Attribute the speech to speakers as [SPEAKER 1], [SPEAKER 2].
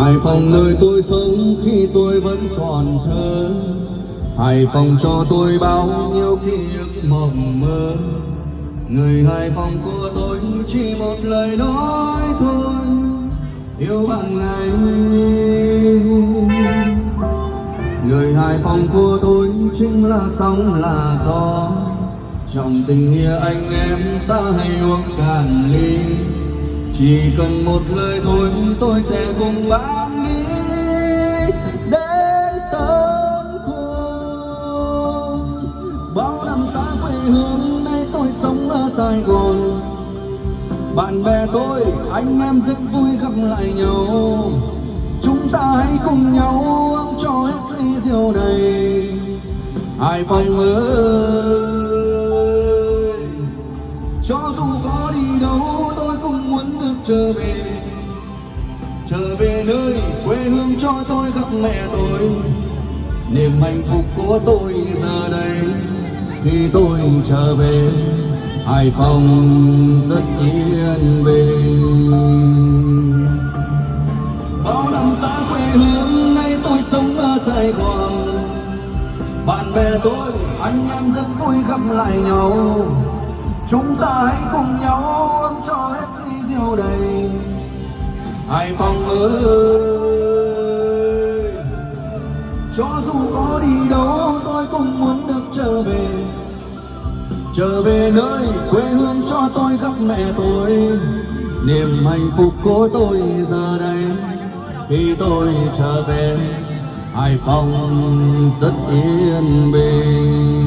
[SPEAKER 1] Hải Phòng nơi tôi sống khi tôi vẫn còn thơ, Hải Phòng cho tôi bao nhiêu ký ức mộng mơ. Người Hải Phòng của tôi chỉ một lời nói thôi, yêu bạn này. Người Hải Phòng của tôi chính là sóng là gió, trong tình nghĩa anh em ta hãy uống cạn ly. Chỉ cần một lời thôi tôi sẽ cùng bạn đi đến tận cùng. Bao năm xa quê hương nay tôi sống ở Sài Gòn, bạn bè tôi anh em rất vui gặp lại nhau. Chúng ta hãy cùng nhau uống cho hết ly rượu này. Hải Phòng ơi, cho dù có đi đâu tôi cũng muốn được trở về nơi quê hương cho tôi gặp mẹ tôi. Niềm hạnh phúc của tôi giờ đây khi tôi trở về. Hải Phòng rất yên bình. Bao năm xa quê hương nay tôi sống ở Sài Gòn, bạn bè tôi anh em rất vui gặp lại nhau. Chúng ta hãy cùng nhau uống cho hết ly rượu đầy. Hải Phòng ơi, cho dù có đi đâu tôi cũng muốn được trở về nơi quê hương cho tôi gặp mẹ tôi. Niềm hạnh phúc của tôi giờ đây khi tôi trở về. Hải Phòng rất yên bình.